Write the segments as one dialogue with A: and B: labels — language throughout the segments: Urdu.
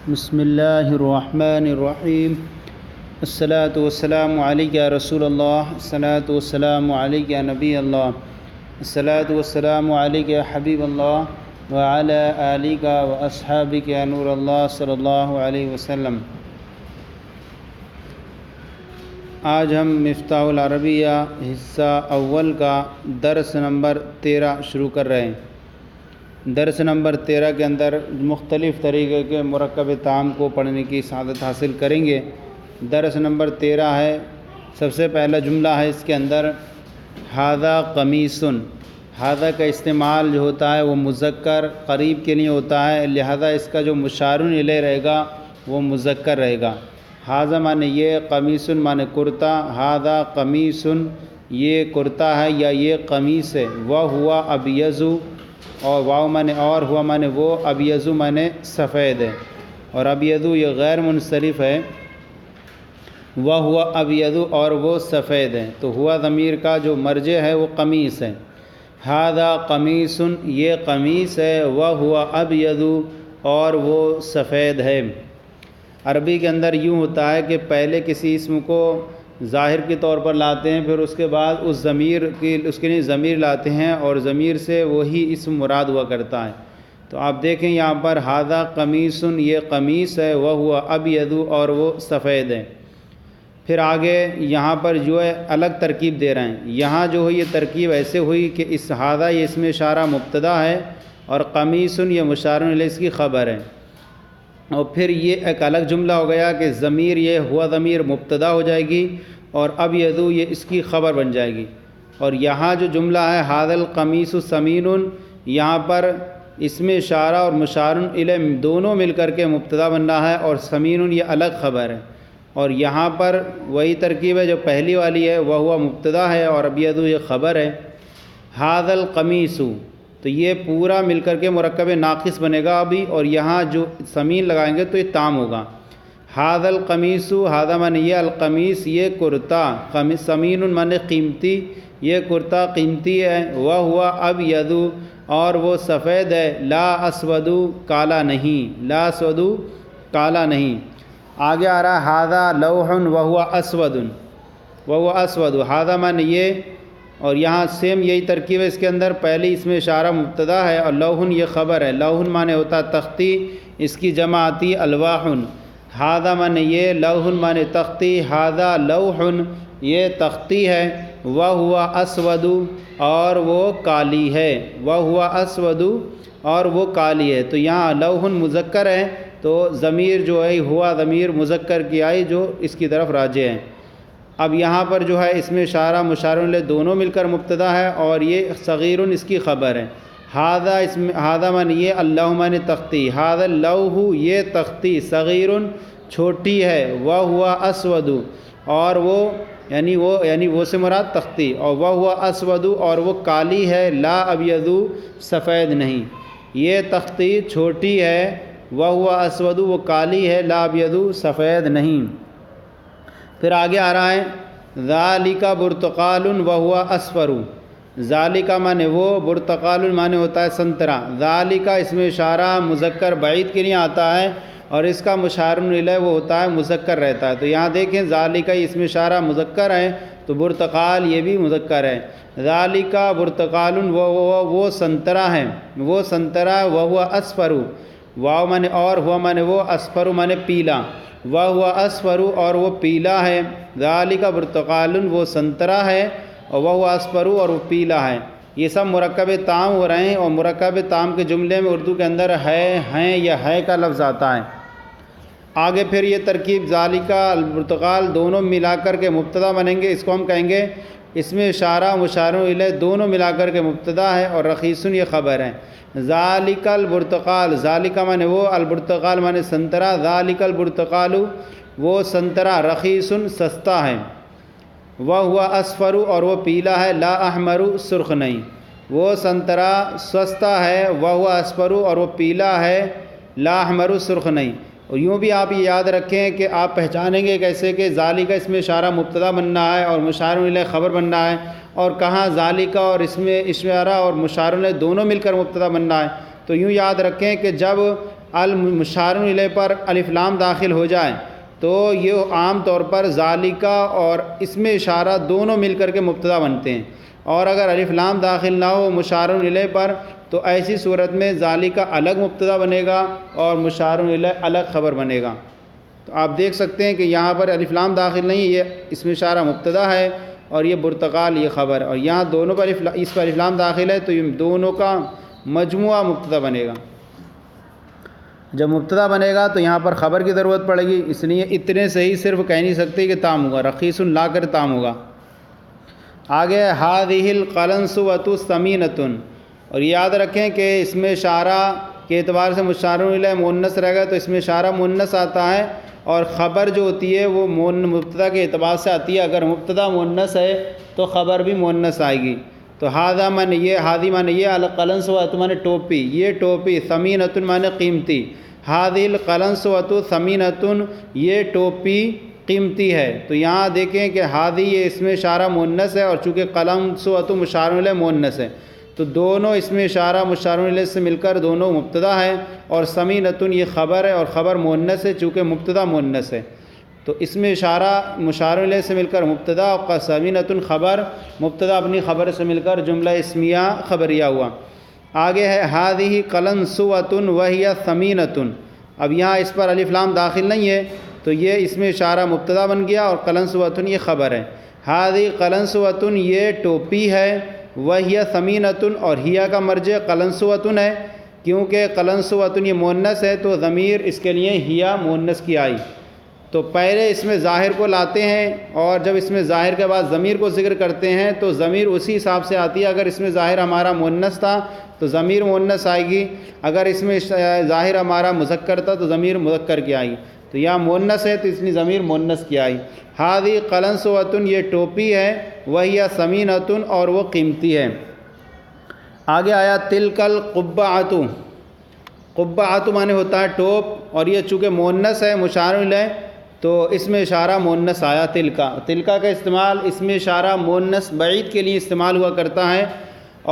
A: بسم اللہ الرحمن الرحیم الصلاۃ والسلام علیک یا رسول اللہ، الصلاۃ والسلام علیک یا نبی اللہ، الصلاۃ والسلام علیک یا حبیب اللہ وعلی آلک واصحابک یا نور اللہ صلی اللہ علیہ وسلم۔ آج ہم مفتاح العربیہ حصہ اول کا درس نمبر 13 شروع کر رہے ہیں۔ درس نمبر 13 کے اندر مختلف طریقے کے مرکب تام کو پڑھنے کی سعادت حاصل کریں گے۔ درس نمبر 13 ہے، سب سے پہلا جملہ ہے اس کے اندر ھذا قمیص۔ ھذا کا استعمال جو ہوتا ہے وہ مذکر قریب کے لیے ہوتا ہے، لہذا اس کا جو مشار الیہ رہے گا وہ مذکر رہے گا۔ ھذا مانے یہ، قمیص مانے کرتا، ھذا قمیص یہ کرتا ہے یا یہ قمیص ہے۔ وہو ابیض، اور واو مانے اور، ہوا مانے وہ، ابیض مانے سفید ہے، اور ابیض یہ غیر منصرف ہے۔ وہو ابیض اور وہ سفید ہے، تو ہوا ضمیر کا جو مرجع ہے وہ قمیص ہے۔ ھذا قمیص یہ قمیص ہے، وہو ابیض اور وہ سفید ہے۔ عربی کے اندر یوں ہوتا ہے کہ پہلے کسی اسم کو ظاہر کے طور پر لاتے ہیں، پھر اس کے بعد اس کے لیے ضمیر لاتے ہیں، اور ضمیر سے وہی اسم مراد ہوا کرتا ہے۔ تو آپ دیکھیں یہاں پر ھذا قمیص یہ قمیص ہے، وہو ابیض اور وہ سفید ہے۔ پھر آگے یہاں پر جو ہے الگ ترکیب دے رہے ہیں۔ یہاں جو ہے یہ ترکیب ایسے ہوئی کہ اس ھذا یہ اسم اشارہ مبتدا ہے، اور قمیص یہ مشار الیہ اس کی خبر ہے۔ اور پھر یہ ایک الگ جملہ ہو گیا کہ ضمیر یہ ہوا ضمیر مبتدا ہو جائے گی، اور ابیض یہ اس کی خبر بن جائے گی۔ اور یہاں جو جملہ ہے ھذا القمیص سمین، یہاں پر اسم اشارہ اور مشار الیہ دونوں مل کر کے مبتدا بن رہا ہے، اور سمین یہ الگ خبر ہے۔ اور یہاں پر وہی ترکیب ہے جو پہلی والی ہے، وہ مبتدا ہے اور ابیض یہ خبر ہے۔ ھذا القمیص تو یہ پورا مل کر کے مرکب ناقص بنے گا ابھی، اور یہاں جو سمین لگائیں گے تو یہ تام ہوگا۔ ھذا القمیص، ھذا مانے یہ، القمیص یہ کرتا، سمین مانے قیمتی، یہ کرتا قیمتی ہے، وہو ابیض اور وہ سفید ہے، لا اسود کالا نہیں، لا اسود کالا نہیں۔ آگے آ رہا ھذا لوح وہو اسود، وہو اسود، ھذا مانے یہ، اور یہاں سیم یہی ترکیب ہے اس کے اندر، پہلی اس میں اشارہ مبتدا ہے اور لوح یہ خبر ہے۔ لوح مانے ہوتا تختی، اس کی جمع آتی الواح۔ ھذا مانے یہ، لوح مانے تختی، ھذا لوح یہ تختی ہے، وہو اسود اور وہ کالی ہے، وہو اسود اور وہ کالی ہے۔ تو یہاں لوح مذکر ہے، تو ضمیر جو ہے ہوا ضمیر مذکر کی آئی جو اس کی طرف راجع ہے۔ اب یہاں پر جو ہے اس میں اشارہ مشار الیہ دونوں مل کر مبتدا ہے، اور یہ صغیر اس کی خبر ہے۔ ھذا مانے یہ، اللوح مانے تختی، ھذا اللوح یہ تختی، صغیر چھوٹی ہے، وہو اسود اور وہ یعنی وہ سے مراد تختی، اور وہو اسود اور وہ کالی ہے، لا ابیض سفید نہیں۔ یہ تختی چھوٹی ہے، وہو اسود وہ کالی ہے، لا ابیض سفید نہیں۔ پھر آگے آ رہا ہے ذالک برتقال وہو اصفر۔ ذالک مانے وہ، برتقال مانے ہوتا ہے سنترا۔ ذالک اس میں اشارہ مذکر بعید کے لیے آتا ہے، اور اس کا مشار الیہ وہ ہوتا ہے مذکر رہتا ہے۔ تو یہاں دیکھیں ذالک اس میں اشارہ مذکر ہے، تو برتقال یہ بھی مذکر ہے۔ ذالک برتقال وہ سنترا ہے، وہ سنترا، وہو اصفر، واو مانے اور، ہوا مانے وہ، اصفر مانے پیلا، وہو اصفر اور وہ پیلا ہے۔ ذالک برتقال وہ سنترا ہے، اور وہو اصفر اور وہ پیلا ہے۔ یہ سب مرکب تام ہو رہے ہیں، اور مرکب تام کے جملے میں اردو کے اندر ہے، ہیں یا ہے کا لفظ آتا ہے۔ آگے پھر یہ ترکیب ذالک البرتقال دونوں ملا کر کے مبتدا بنیں گے، اس کو ہم کہیں گے اس میں اشارہ مشار الیہ دونوں ملا کر کے مبتدا ہے، اور رخیص یہ خبر ہے۔ ذالک البرتقال، ذالک مانے وہ، البرتقال مانے سنترا، ذالک البرتقال وہ سنترا، رخیص سستا ہے، وہو اصفر اور وہ پیلا ہے، لا احمر سرخ نہیں۔ وہ سنترا سستا ہے، وہو اصفر اور وہ پیلا ہے، لا احمر سرخ نہیں۔ اور یوں بھی آپ یہ یاد رکھیں کہ آپ پہچانیں گے کیسے کہ ذالک اس میں اشارہ مبتدا بننا ہے اور مشار الیہ خبر بننا ہے، اور کہاں ذالک اور اس میں اشارہ اور مشار الیہ دونوں مل کر مبتدا بننا ہے۔ تو یوں یاد رکھیں کہ جب المشار الیہ پر الف لام داخل ہو جائے تو یہ عام طور پر ذالکہ اور اسم اشارہ دونوں مل کر کے مبتدا بنتے ہیں، اور اگر الف لام داخل نہ ہو مشار الیہ پر تو ایسی صورت میں ذالکہ الگ مبتدا بنے گا اور مشار الیہ الگ خبر بنے گا۔ تو آپ دیکھ سکتے ہیں کہ یہاں پر الف لام داخل نہیں، یہ اسم اشارہ مبتدا ہے اور یہ برتقال یہ خبر، اور یہاں دونوں پر اس پر الف لام داخل ہے تو یہ دونوں کا مجموعہ مبتدا بنے گا۔ جب مبتدا بنے گا تو یہاں پر خبر کی ضرورت پڑے گی، اس لیے اتنے سے ہی صرف کہہ نہیں سکتے کہ تام ہوگا، رخیص لا کر تام ہوگا۔ آگے ہذہ القلنسوۃ ثمینۃ، اور یاد رکھیں کہ اس میں اشارہ کے اعتبار سے مشار الیہ مؤنث رہے گا تو اس میں اشارہ مؤنث آتا ہے، اور خبر جو ہوتی ہے وہ مبتدا کے اعتبار سے آتی ہے، اگر مبتدا مؤنث ہے تو خبر بھی مؤنث آئے گی۔ تو ہذا معنی یہ، ہادی معنی یہ، القلنسوۃ معنی ٹوپی، یہ ٹوپی، ثمینۃ معنی قیمتی، ہذہ القلنسوۃ ثمینۃ یہ ٹوپی قیمتی ہے۔ تو یہاں دیکھیں کہ ہادی یہ اسم اشارہ مؤنث ہے، اور چونکہ قلنسوۃ مشار الیہ مؤنث ہے تو دونوں اسم اشارہ مشار الیہ سے مل کر دونوں مبتدا ہے، اور ثمینۃ یہ خبر ہے اور خبر مؤنث ہے چونکہ مبتدا مؤنث ہے، تو اسم اشارہ مشار الیہ سے مل کر مبتدا، اور ثمینۃ خبر، مبتدا اپنی خبر سے مل کر جملہ اسمیہ خبریہ ہوا۔ آگے ہے ہذہ قلنسوۃ وہی ثمینۃ، اب یہاں اس پر الف لام داخل نہیں ہے تو یہ اسم اشارہ مبتدا بن گیا اور قلنسوۃ یہ خبر ہے۔ ہذہ قلنسوۃ یہ ٹوپی ہے، وہی ثمینۃ اور ہیا کا مرجع قلنسوۃ ہے، کیونکہ قلنسوۃ یہ مؤنث ہے تو ضمیر اس کے لیے ہیا مؤنث کی آئی، تو پہلے اس میں ظاہر کو لاتے ہیں، اور جب اس میں ظاہر کے بعد ضمیر کو ذکر کرتے ہیں تو ضمیر اسی حساب سے آتی ہے، اگر اس میں ظاہر ہمارا مؤنث تھا تو ضمیر مؤنث آئے گی، اگر اس میں ظاہر ہمارا مذکر تھا تو ضمیر مذکر کی آئی، تو یہاں مؤنث ہے تو اس لیے ضمیر مؤنث کی آئی۔ ہذہ قلنسوۃ یہ ٹوپی ہے، وہی ثمینۃ اور وہ قیمتی ہے۔ آگے آیا تلک القبعۃ، قبعۃ معنی ہوتا ہے ٹوپ، اور یہ چونکہ مؤنث ہے مشار الیہ تو اس میں اشارہ مؤنث آیا تلکا۔ تلکا کا استعمال اس میں اشارہ مؤنث بعید کے لیے استعمال ہوا کرتا ہے،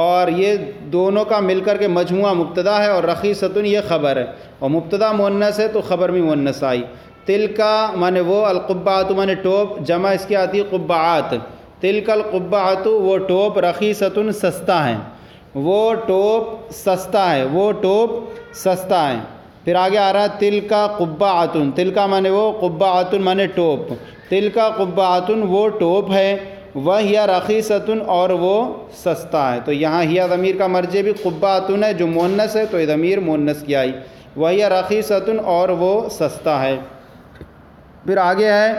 A: اور یہ دونوں کا مل کر کے مجموعہ مبتدا ہے، اور رخیصۃ یہ خبر ہے، اور مبتدا مؤنث ہے تو خبر بھی مؤنث آئی۔ تلکا معنی وہ، القبعۃ معنی ٹوپ، جمع اس کی آتی ہے قبعات، تلک القبعۃ وہ ٹوپ، رخیصۃ سستا ہے، وہ ٹوپ سستا ہے، وہ ٹوپ سستا ہے۔ پھر آگے آ رہا ہے تلکا قبعۃ، تلکا معنی وہ، قبعۃ معنی ٹوپ، تلکا قبعۃ وہ ٹوپ ہے، وہی رخیصۃ اور وہ سستا ہے، تو یہاں ہیا ضمیر کا مرجع بھی قبعۃ ہے جو مؤنث ہے تو یہ ضمیر مؤنث کی آئی، وہی رخیصۃ اور وہ سستا ہے۔ پھر آگے ہے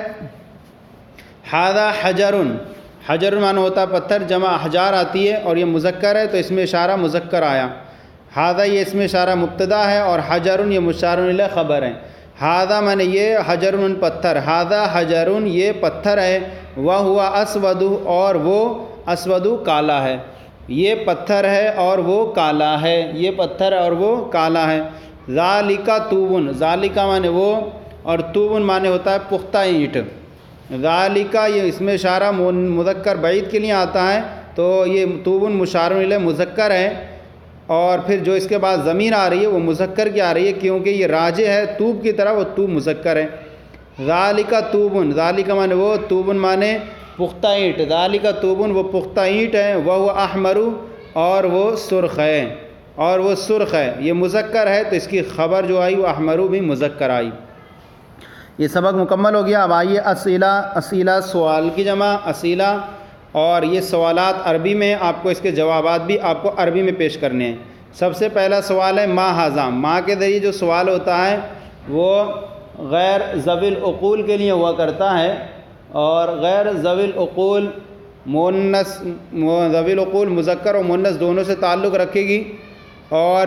A: ھذا حجر، حجر معنی ہوتا ہے پتھر، جمع احجار آتی ہے اور یہ مذکر ہے تو اس میں اشارہ مذکر آیا۔ ھذا یہ اس میں اشارہ مبتدا ہے، اور حجر یہ مشار الیہ خبر ہے۔ ھذا معنی یہ، حجر پتھر، ھذا حجر یہ پتھر ہے، وہو اسود اور وہ اسود کالا ہے، یہ پتھر ہے اور وہ کالا ہے، یہ پتھر اور وہ کالا ہے۔ ذالک طوب، ذالک معنی وہ، اور طوب معنی ہوتا ہے پختہ اینٹ۔ ذالک یہ اس میں اشارہ مذکر بعید کے لیے آتا ہے تو یہ طوب مشار الیہ مذکر ہے، اور پھر جو اس کے بعد ضمیر آ رہی ہے وہ مذکر کی آ رہی ہے کیونکہ یہ راجع ہے طوب کی طرح، وہ طوب مذکر ہے۔ ذالک طوب، ذالک معنی وہ، طوب معنی پختہ اینٹ، ذالک طوب وہ پختہ اینٹ ہے، وہ احمر اور وہ سرخ ہے، اور وہ سرخ ہے، یہ مذکر ہے تو اس کی خبر جو آئی وہ احمر بھی مذکر آئی۔ یہ سبق مکمل ہو گیا۔ اب آئیے اسئلہ، اسئلہ سوال کی جمع، اسئلہ، اور یہ سوالات عربی میں، آپ کو اس کے جوابات بھی آپ کو عربی میں پیش کرنے ہیں۔ سب سے پہلا سوال ہے ما ھذا، ما کے ذریعے جو سوال ہوتا ہے وہ غیر ذوی العقول کے لیے ہوا کرتا ہے، اور غیر ذوی العقول مؤنث، ذوی العقول مذکر اور مؤنث دونوں سے تعلق رکھے گی، اور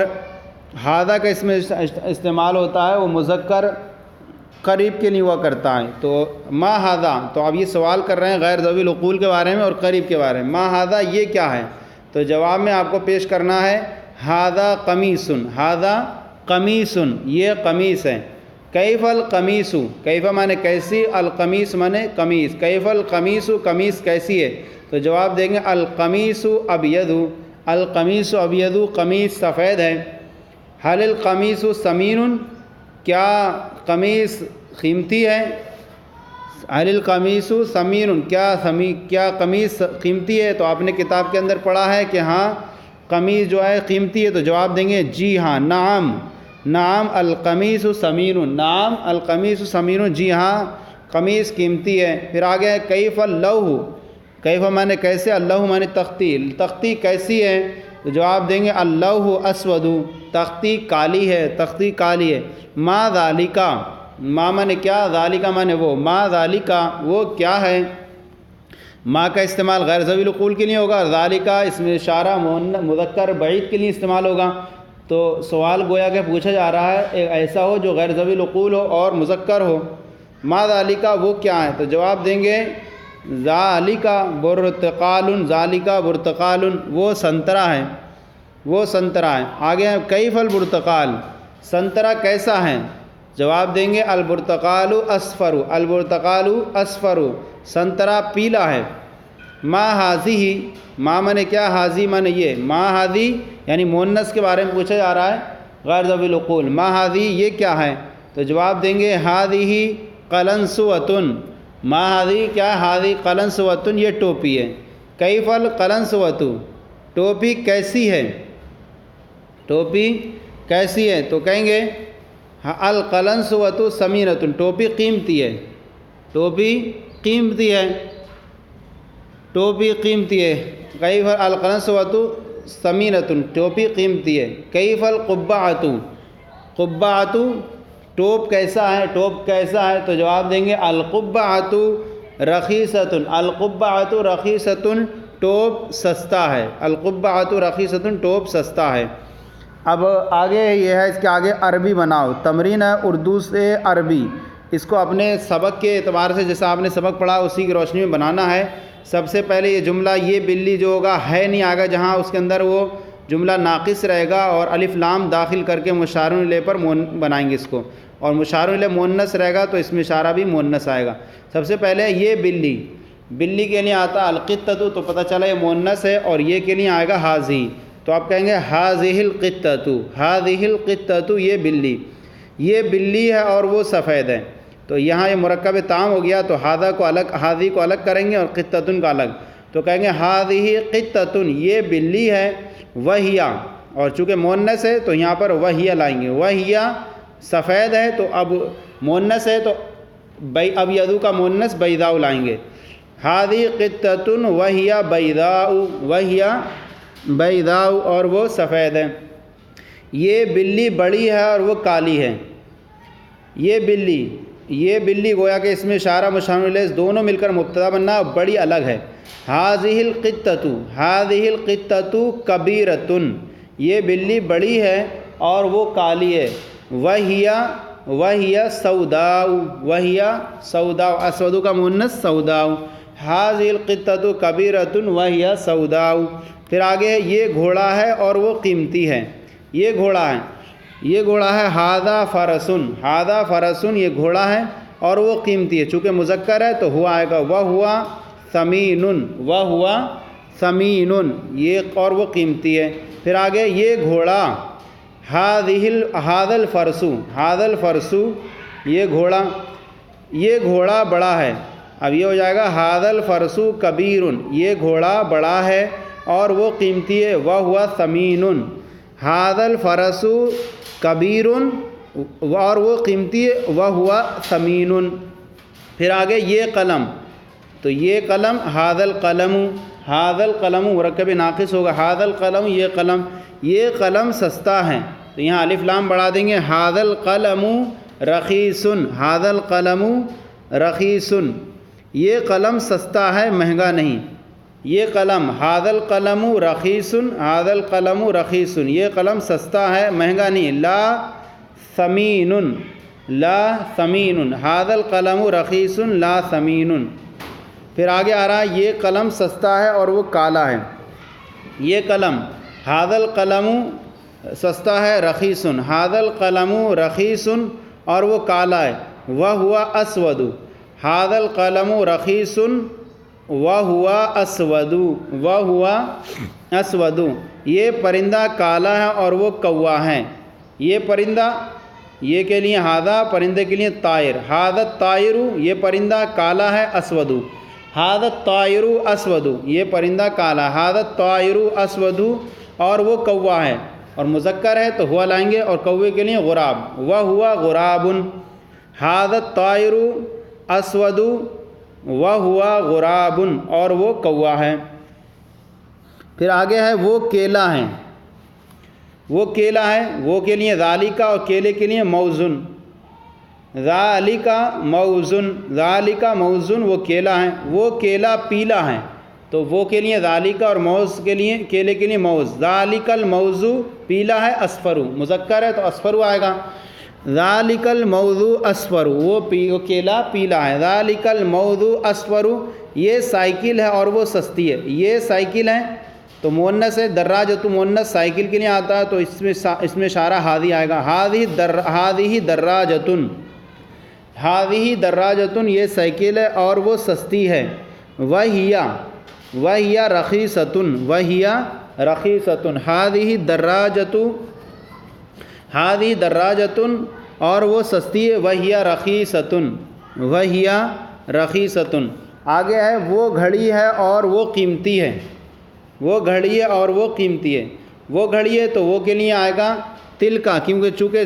A: ھذا کا اس میں استعمال ہوتا ہے وہ مذکر قریب کے لیے ہوا کرتا ہے۔ تو ما ھذا، تو اب یہ سوال کر رہے ہیں غیر ذوی العقول کے بارے میں اور قریب کے بارے میں، ما ھذا یہ کیا ہے، تو جواب میں آپ کو پیش کرنا ہے ھذا قمیص، ھذا قمیص یہ قمیص ہے۔ کیف القمیص، کیف معنی کیسی، القمیص معنی قمیص، کیف القمیص قمیص کیسی ہے، تو جواب دیں گے القمیص ابیض، القمیص ابیض قمیص سفید ہے۔ حل القمیص سمین، کیا قمیص قیمتی ہے؟ حل القمیص سمین، کیا قمیص قیمتی ہے؟ تو آپ نے کتاب کے اندر پڑھا ہے کہ ہاں قمیص جو ہے قیمتی ہے، تو جواب دیں گے جی ہاں، نعم القمیص سمین، نعم القمیص سمین، جی ہاں قمیص قیمتی ہے۔ پھر آگے ہے کیف اللوح، کیف مانے کیسے، اللوح مانے تختی کیسی ہے؟ تو جواب دیں گے اللوح اسود، تختی کالی ہے۔ ما ذالکا، ما مانے کیا، ذالکا مانے وہ، ما ذالکا وہ کیا ہے؟ ما کا استعمال غیر ذوی العقول کے لیے ہوگا، ذالکا اس میں اشارہ مذکر بعید کے لیے استعمال ہوگا۔ تو سوال گویا کہ پوچھا جا رہا ہے ایسا ہو جو غیر ذوی العقول ہو اور مذکر ہو، ما ذالکا وہ کیا ہے؟ تو جواب دیں گے ذالکا برتقال، وہ سنترا ہے۔ آگے کیف البرتقال، سنترا کیسا ہے؟ جواب دیں گے البرتقال اصفر، سنترا پیلا ہے۔ ما حاضی، ما مانے کیا، حاضی مانے یہ، ما حاضی یعنی مؤنث کے بارے میں پوچھا جا رہا ہے غیر ذوی العقول، ما حاضی یہ کیا ہے؟ تو جواب دیں گے حاضی قلنسوۃ، ما حاضی کیا، حاضی قلنسوۃ یہ ٹوپی ہے۔ کیف القلنسوۃ، ٹوپی کیسی ہے؟ تو کہیں گے القلنسوۃ سمینۃ، ٹوپی قیمتی ہے، کیف القلنسوۃ سمینۃ، ٹوپی قیمتی ہے۔ کیف القبعۃ، ٹوپ کیسا ہے؟ تو جواب دیں گے القبعۃ رخیصۃ، ٹوپ سستا ہے۔ اب آگے یہ ہے، اس کے آگے عربی بناؤ، تمرین ہے اردو سے عربی، اس کو اپنے سبق کے اعتبار سے جیسا آپ نے سبق پڑھا اسی کی روشنی میں بنانا ہے۔ سب سے پہلے یہ جملہ، یہ بلی جو ہوگا ہے نہیں آگا، جہاں اس کے اندر وہ جملہ ناقص رہے گا اور الف لام داخل کر کے مشار الیہ پر بنائیں گے اس کو، اور مشار الیہ مؤنث رہے گا تو اس میں اشارہ بھی مؤنث آئے گا۔ سب سے پہلے یہ بلی کے لیے آتا القطۃ، تو پتہ چلا یہ مؤنث ہے، اور یہ کے لیے آئے گا حاضی، تو آپ کہیں گے حاضہ القطۃ، یہ بلی ہے اور وہ سفید ہے۔ تو یہاں یہ مرکب تام ہو گیا، تو حاضی کو الگ کریں گے اور قطۃ کا الگ، تو کہیں گے حاضہ قطۃ، یہ بلی ہے، وہیا، اور چونکہ مؤنث ہے تو یہاں پر وہیا لائیں گے، وہیا سفید ہے، تو اب مؤنث ہے تو اب یدو کا مؤنث بیضاء لائیں گے، حاضہ قطۃ وہیا بیضاء، اور وہ سفید ہے۔ یہ بلی بڑی ہے اور وہ کالی ہے، یہ بلی گویا کہ اس میں اشارہ مشار الیہ دونوں مل کر مبتدا بننا، بڑی الگ ہے۔ حاضہ القطۃ کبیرۃ، یہ بلی بڑی ہے اور وہ کالی ہے۔ وہیا سوداء، اسود کا مؤنث سوداء، حاضہ القطۃ کبیرۃ وہیا سوداء۔ پھر آگے یہ گھوڑا ہے اور وہ قیمتی ہے، یہ گھوڑا ہے ھذا فرس، یہ گھوڑا ہے اور وہ قیمتی ہے، چونکہ مذکر ہے تو ہوا آئے گا، وہوا ثمین، یہ اور وہ قیمتی ہے۔ پھر آگے یہ گھوڑا ھذا الفرس، یہ گھوڑا بڑا ہے، اب یہ ہو جائے گا ھذا الفرس کبیر، یہ گھوڑا بڑا ہے اور وہ قیمتی ہے، وہوا ثمین، ھذا الفرس کبیر اور وہ قیمتی ہے، وہوا ثمین۔ پھر آگے یہ قلم، تو یہ قلم ھذا القلم مرکب ناقص ہوگا، ھذا القلم یہ قلم سستا ہے، تو یہاں الف لام بڑھا دیں گے، ھذا القلم رخیص، یہ قلم سستا ہے مہنگا نہیں، یہ قلم ھذا القلم رخیص، یہ قلم سستا ہے مہنگا نہیں، لا ثمین، ھذا القلم رخیص لا ثمین۔ پھر آگے آ رہا ہے یہ قلم سستا ہے اور وہ کالا ہے، یہ قلم ھذا القلم سستا ہے رخیص، ھذا القلم رخیص اور وہ کالا ہے، وہوا اسود، ھذا القلم رخیص وہوا اسود، یہ پرندہ کالا ہے اور وہ کوا ہے، یہ پرندہ، یہ کے لیے ہادہ، پرندے کے لیے طائر، ہادہ طائر، یہ پرندہ کالا ہے، اسود، ہادہ طائر اسود، یہ پرندہ کالا، ہادہ طائر اسود، اور وہ کوا ہے، اور مذکر ہے تو ہوا لائیں گے، اور کوے کے لیے غراب، وہو غراب، ہادہ طائر اسود وہو غراب، اور وہ کوا ہے۔ پھر آگے ہے وہ کیلا ہیں، وہ کیلا ہے، وہ کے لیے ذالکا، اور کیلے کے لیے موزن، ذالکا موزن، ذالکا موزن، وہ کیلا ہیں، وہ کیلا پیلا ہے، تو وہ کے لیے ذالکا، اور موز کے لیے کیلے کے لیے موز، ذالک الموز پیلا ہے، اصفر مذکر ہے تو اصفر آئے گا، ذالک الموز اصفر، وہ کیلا پیلا ہے، ذالک الموز اصفر، یہ سائیکل ہے اور وہ سستی ہے، یہ سائیکل ہے تو مؤنث ہے، دراجۃ مؤنث سائیکل کے لیے آتا ہے تو اس میں اشارہ ہادی آئے گا، ہادی دراجۃ، ہادی دراجۃ، یہ سائیکل ہے اور وہ سستی ہے، وہی رخیصۃ، وہی رخیصۃ، ہادی دراجۃ، ہادی دراجۃ، اور وہ سستی ہے، وہی رخیصۃ، وہی رخیصۃ۔ آگے ہے وہ گھڑی ہے اور وہ قیمتی ہے، وہ گھڑی ہے اور وہ قیمتی ہے، وہ گھڑی ہے تو وہ کے لیے آئے گا تل کا، کیونکہ چونکہ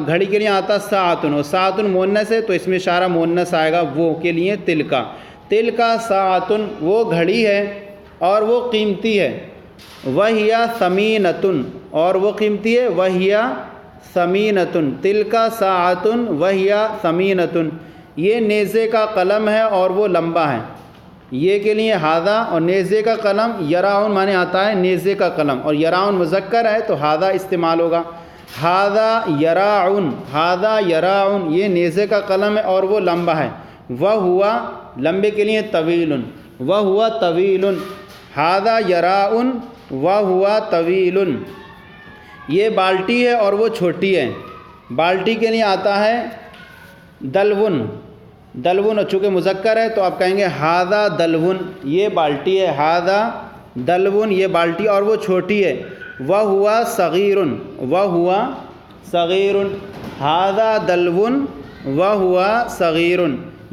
A: گھڑی کے لیے آتا ساعتن، اور ساعتن مؤنث ہے تو اس میں اشارہ مؤنث آئے گا، وہ کے لیے تل کا ساعتن، وہ گھڑی ہے اور وہ قیمتی ہے، وہی ثمینۃ، اور وہ قیمتی ہے، وہی ثمینۃ، تل کا ساعتن وہی ثمینۃ، یہ نیزے کا قلم ہے اور وہ لمبا ہے، یہ کے لیے ہادہ، اور نیزے کا قلم یراؤن مانے آتا ہے نیزے کا قلم، اور یراؤن مذکر ہے تو ہادہ استعمال ہوگا، ہادہ یراؤن، ہادہ یراؤن، یہ نیزے کا قلم ہے اور وہ لمبا ہے، وہ ہوا لمبے کے لیے طویل، وہ ہوا طویل، ہادہ یراؤن وہ ہوا طویل، یہ بالٹی ہے اور وہ چھوٹی ہے، بالٹی کے لیے آتا ہے دلون، دلون، اور چونکہ مذکر ہے تو آپ کہیں گے ہادہ دلون، یہ بالٹی ہے، ہادہ دلون، یہ بالٹی اور وہ چھوٹی ہے، وہ ہوا صغیر، وہ ہوا صغیر، ہادہ دلون وہ ہوا صغیر،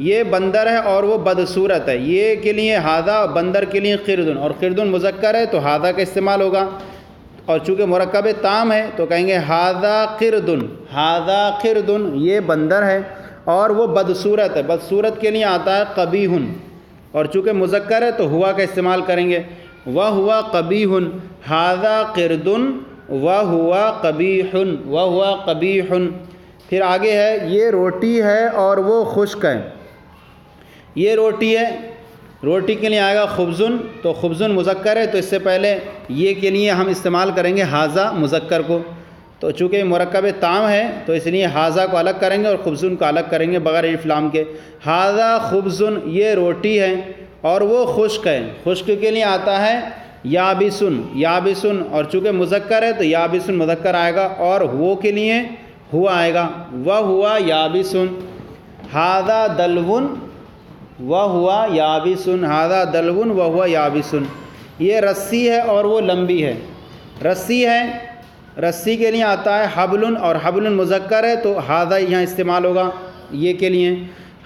A: یہ بندر ہے اور وہ بدصورت ہے، یہ کے لیے ہادہ، بندر کے لیے قردن، اور قردن مذکر ہے تو ہادہ کا استعمال ہوگا، اور چونکہ مرکب تام ہے تو کہیں گے ہادہ قردن، ہادہ قردن، یہ بندر ہے اور وہ بدصورت ہے، بدصورت کے لیے آتا ہے قبیح، اور چونکہ مذکر ہے تو ہوا کا استعمال کریں گے، وہ ہوا قبیح، ہادہ قردن وہ ہوا قبیح، وہ ہوا قبیح۔ پھر آگے ہے یہ روٹی ہے اور وہ خشک ہے، یہ روٹی ہے، روٹی کے لیے آئے گا خبزن، تو خبزن مذکر ہے تو اس سے پہلے یہ کے لیے ہم استعمال کریں گے حاذا مذکر کو، تو چونکہ مرکب تام ہے تو اس لیے حاذا کو الگ کریں گے اور خبزن کو الگ کریں گے بغیر الف لام کے، حاذا خبزن، یہ روٹی ہے اور وہ خشک ہے، خشک کے لیے آتا ہے یابسن، یابسن، اور چونکہ مذکر ہے تو یابسن مذکر آئے گا اور وہ کے لیے ہوا آئے گا، وہ ہوا یابسن، حاذا دلون وہ ہوا یابسن، حاذا دلون وہ ہوا یابسن، یہ رسی ہے اور وہ لمبی ہے، رسی ہے، رسی کے لیے آتا ہے حبل، اور حبل مذکر ہے تو حاذا یہاں استعمال ہوگا یہ کے لیے،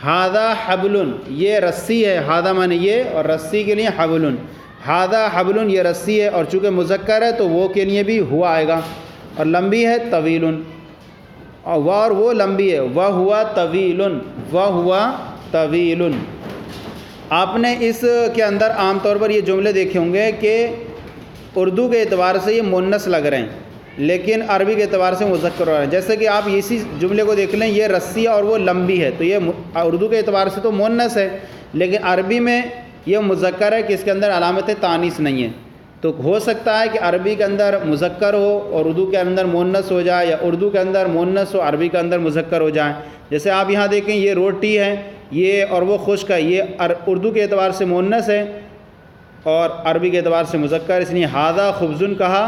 A: حاذا حبل، یہ رسی ہے، حاذا مانے یہ، اور رسی کے لیے حبل، حاذا حبل، یہ رسی ہے، اور چونکہ مذکر ہے تو وہ کے لیے بھی ہوا آئے گا، اور لمبی ہے طویل، اور وہ لمبی ہے، وہ ہوا طویل، وہ ہوا طویل۔ آپ نے اس کے اندر عام طور پر یہ جملے دیکھے ہوں گے کہ اردو کے اعتبار سے یہ مؤنث لگ رہے ہیں لیکن عربی کے اعتبار سے مذکر ہو رہے ہیں، جیسے کہ آپ اسی جملے کو دیکھ لیں، یہ رسی اور وہ لمبی ہے، تو یہ اردو کے اعتبار سے تو مؤنث ہے لیکن عربی میں یہ مذکر ہے کہ اس کے اندر علامت تانیث نہیں ہے، تو ہو سکتا ہے کہ عربی کے اندر مذکر ہو اور اردو کے اندر مؤنث ہو جائے، یا اردو کے اندر مؤنث ہو عربی کے اندر مذکر ہو جائے، جیسے آپ یہاں دیکھیں یہ روٹی ہے یہ اور وہ خشک ہے، یہ اردو کے اعتبار سے مؤنث ہے اور عربی کے اعتبار سے مذکر، اس لیے حاذا خبزن کہا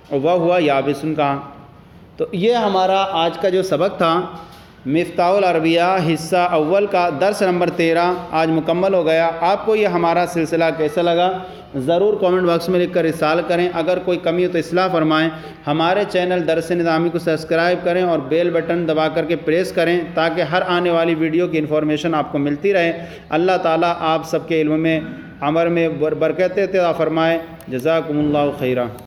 A: اور وہ ہوا یابسن کہا۔ تو یہ ہمارا آج کا جو سبق تھا مفتاح العربیہ حصہ اول کا درس نمبر 13 آج مکمل ہو گیا۔ آپ کو یہ ہمارا سلسلہ کیسا لگا ضرور کامنٹ باکس میں لکھ کر ارسال کریں۔ اگر کوئی کمی ہو تو اصلاح فرمائیں۔ ہمارے چینل درس نظامی کو سبسکرائب کریں اور بیل بٹن دبا کر کے پریس کریں تاکہ ہر آنے والی ویڈیو کی انفارمیشن آپ کو ملتی رہے۔ اللہ تعالیٰ آپ سب کے علم میں عمر میں برکت عطا فرمائے۔ جزاکم اللہ خیرہ۔